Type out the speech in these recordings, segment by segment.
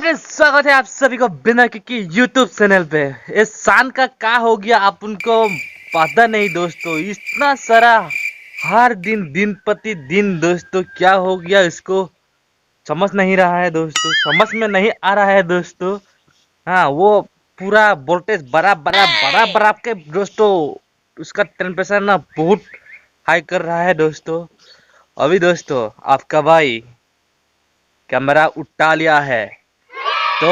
स्वागत है आप सभी को बिना की यूट्यूब चैनल पे। इस शान का क्या हो गया आप उनको पता नहीं दोस्तों। इतना सारा हर दिन दिन प्रति दिन दोस्तों क्या हो गया इसको समझ नहीं रहा है दोस्तों, समझ में नहीं आ रहा है दोस्तों। हाँ वो पूरा वोल्टेज बड़ा बड़ा बड़ा बड़ा के दोस्तों उसका टेम्परेचर ना बहुत हाई कर रहा है दोस्तों। अभी दोस्तों आपका भाई कैमरा उठा लिया है तो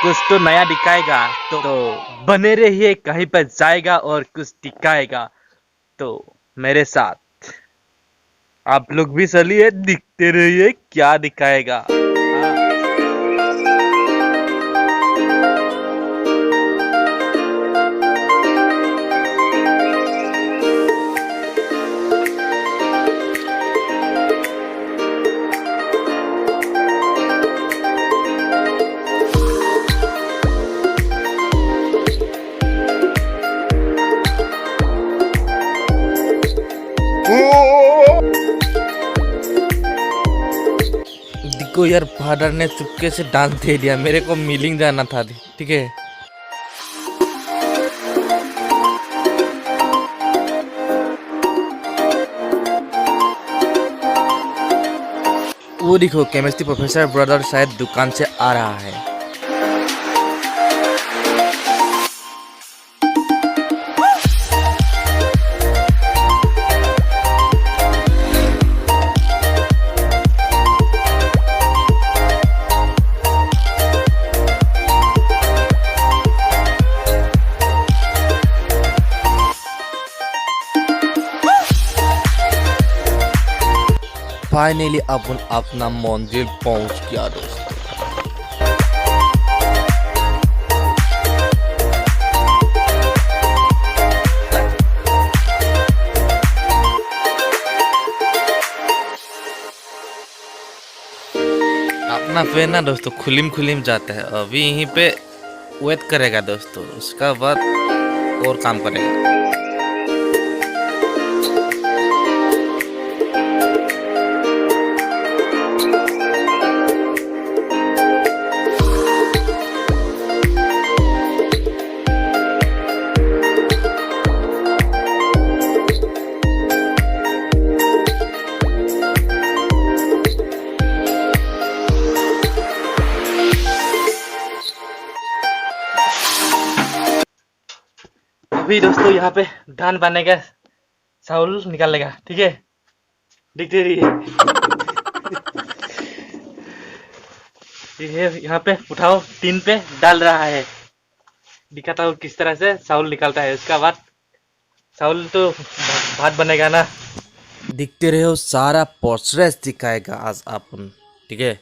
कुछ तो नया दिखाएगा, तो बने रहिए, कहीं पर जाएगा और कुछ दिखाएगा। तो मेरे साथ आप लोग भी चलिए, दिखते रहिए क्या दिखाएगा। देखो यार, फादर ने चुपके से डांस दे दिया, मेरे को मीलिंग जाना था, ठीक है। वो देखो केमिस्ट्री प्रोफेसर ब्रदर शायद दुकान से आ रहा है। फाइनली अपन अपना मंजिल पहुंच गया दोस्तों। अपना फैन ना दोस्तों खुलिम जाता है, अभी यहीं पे वेट करेगा दोस्तों, उसका बाद और काम करेगा। अभी दोस्तों यहाँ पे धान बनेगा, चावल निकालेगा, ठीक है, दिखते रहिए। ये यहाँ पे उठाओ, टीन पे डाल रहा है, दिखाता हूँ किस तरह से चावल निकालता है। उसका बाद चावल तो भात बनेगा ना। दिखते रहे हो, सारा प्रोसेस दिखाएगा आज अपन, ठीक है।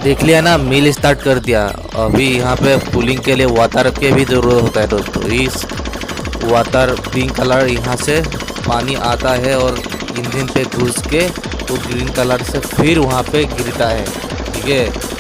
देख लिया ना, मिल स्टार्ट कर दिया। अभी यहाँ पे कूलिंग के लिए वाटर के भी जरूरत होता है दोस्तों। इस वाटर पिंक कलर यहाँ से पानी आता है और इंजन पे घुस के वो ग्रीन कलर से फिर वहाँ पे गिरता है, ठीक है।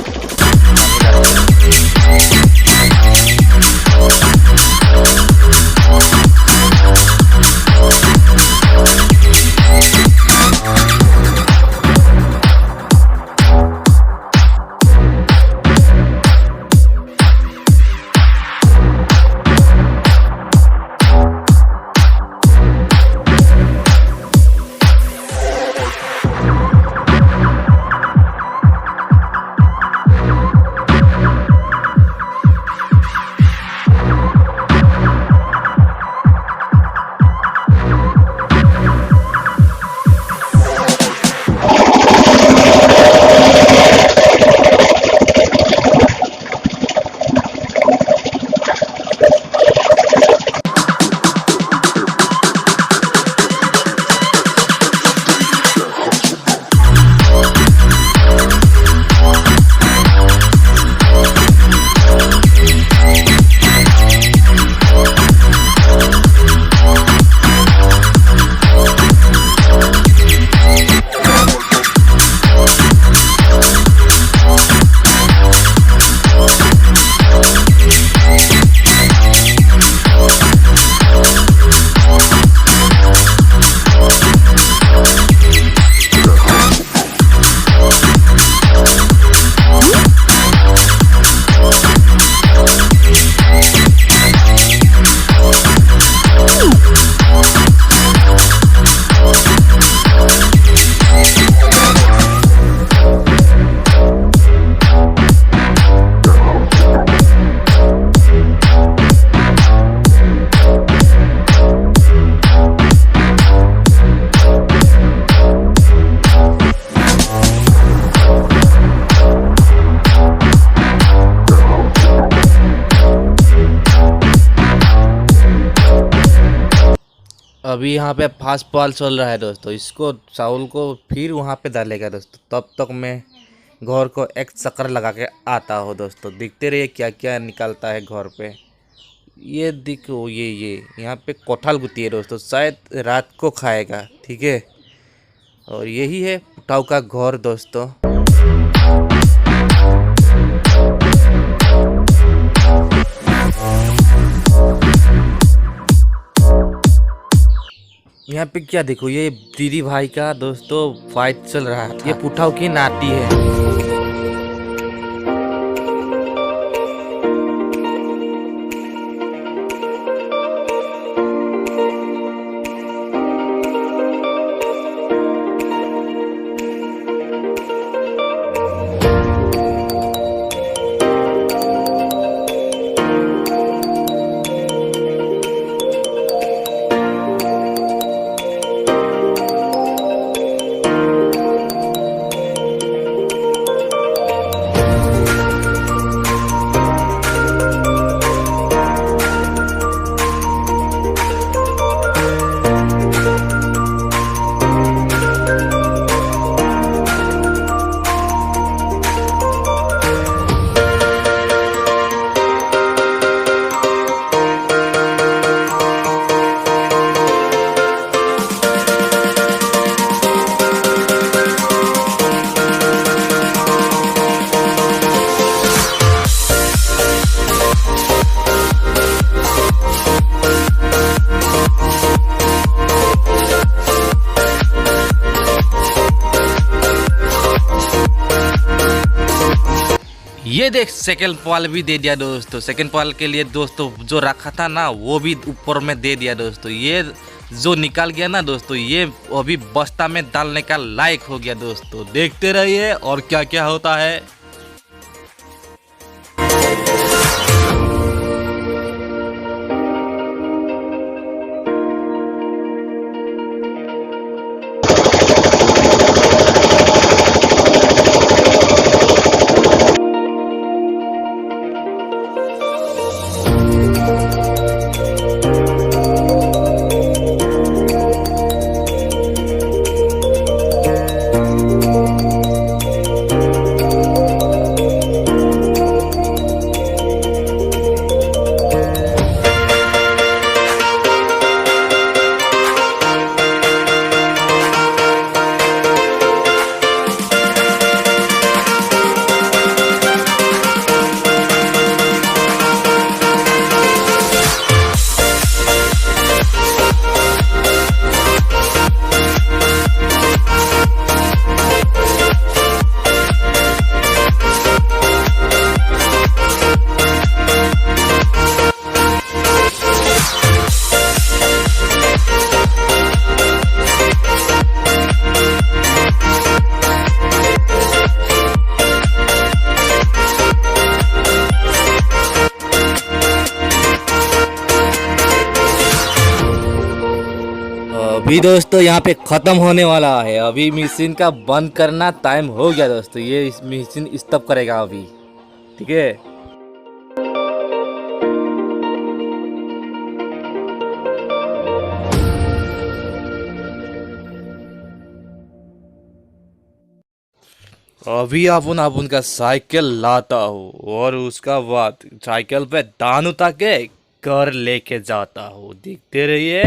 अभी यहाँ पे फास्ट बॉल चल रहा है दोस्तों। इसको साउल को फिर वहाँ पे डालेगा दोस्तों। तब तक मैं घर को एक चक्कर लगा के आता हूँ दोस्तों। देखते रहिए क्या क्या निकलता है घर पे। ये देखो ये यहाँ पे कटहल गुती है दोस्तों, शायद रात को खाएगा। ठीक है, और यही है पुटाऊ का घर दोस्तों। यहाँ पे क्या देखो, ये दीदी भाई का दोस्तों फाइट चल रहा है। ये पुटाऊ की नाती है। ये देख सेकंड पॉल भी दे दिया दोस्तों। सेकंड पॉल के लिए दोस्तों जो रखा था ना वो भी ऊपर में दे दिया दोस्तों। ये जो निकल गया ना दोस्तों, ये अभी बस्ता में डालने का लायक हो गया दोस्तों। देखते रहिए और क्या क्या होता है। अभी दोस्तों यहाँ पे ख़त्म होने वाला है। अभी मशीन का बंद करना टाइम हो गया दोस्तों। ये इस मशीन स्टॉप करेगा अभी। ठीक है, अभी अपन का साइकिल लाता हूँ और उसका बाद साइकिल पे दान उठा के घर लेके जाता हूँ। देखते रहिए।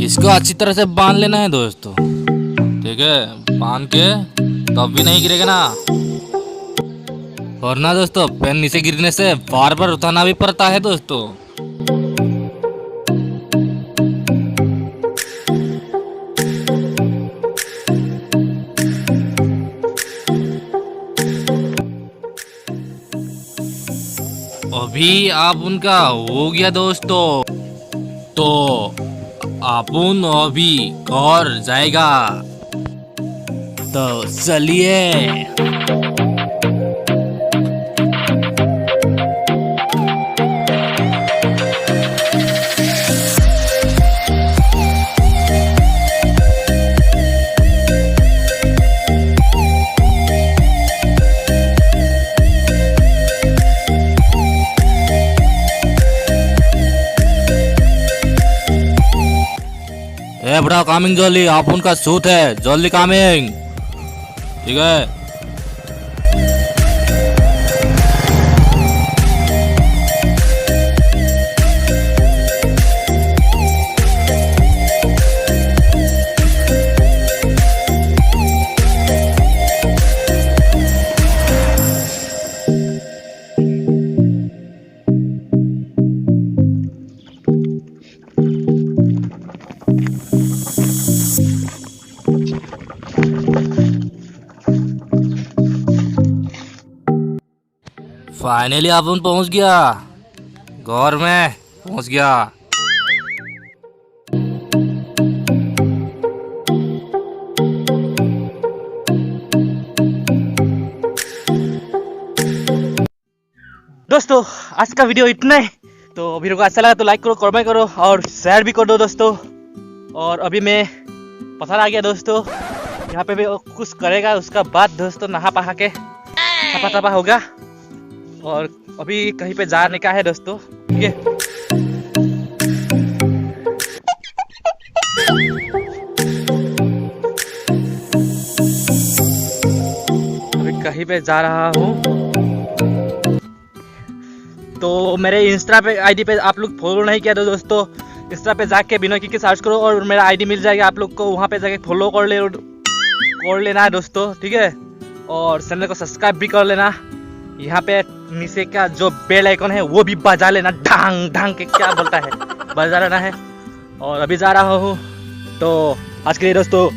इसको अच्छी तरह से बांध लेना है दोस्तों। ठीक है, बांध के तब भी नहीं गिरेगा ना। और ना दोस्तों, पेन नीचे गिरने से बार बार उठाना भी पड़ता है दोस्तों। अभी आप उनका हो गया दोस्तों। तो अपन अभी घर जाएगा। तो चलिए। अरे बड़ा कमिंग जल्दी, अपन का शूट है, जल्दी कमिंग। ठीक है। फाइनली अपन पहुंच गया, घर में पहुंच गया। दोस्तों आज का वीडियो इतना ही। तो वीडियो को अच्छा लगा तो लाइक करो, कमेंट करो और शेयर भी कर दो दोस्तों। और अभी मैं पसंद आ गया दोस्तों, यहाँ पे भी कुछ करेगा, उसका बाद दोस्तों नहा पहा के सफा सफा होगा। और अभी कहीं पे जाने का है दोस्तों, ठीक है। अभी कहीं पे जा रहा हूँ। तो मेरे इंस्टा पे आईडी पे आप लोग फॉलो नहीं किया तो दोस्तों इंस्टा पे जाके बिना की सर्च करो और मेरा आईडी मिल जाएगा आप लोग को, वहाँ पे जाके फॉलो कर लेना है दोस्तों, ठीक है। और चैनल को सब्सक्राइब भी कर लेना। यहाँ पे नीचे का जो बेल आइकन है वो भी बजा लेना, ढांग ढांग के क्या बोलता है, बजा लेना है। और अभी जा रहा हूँ, तो आज के लिए दोस्तों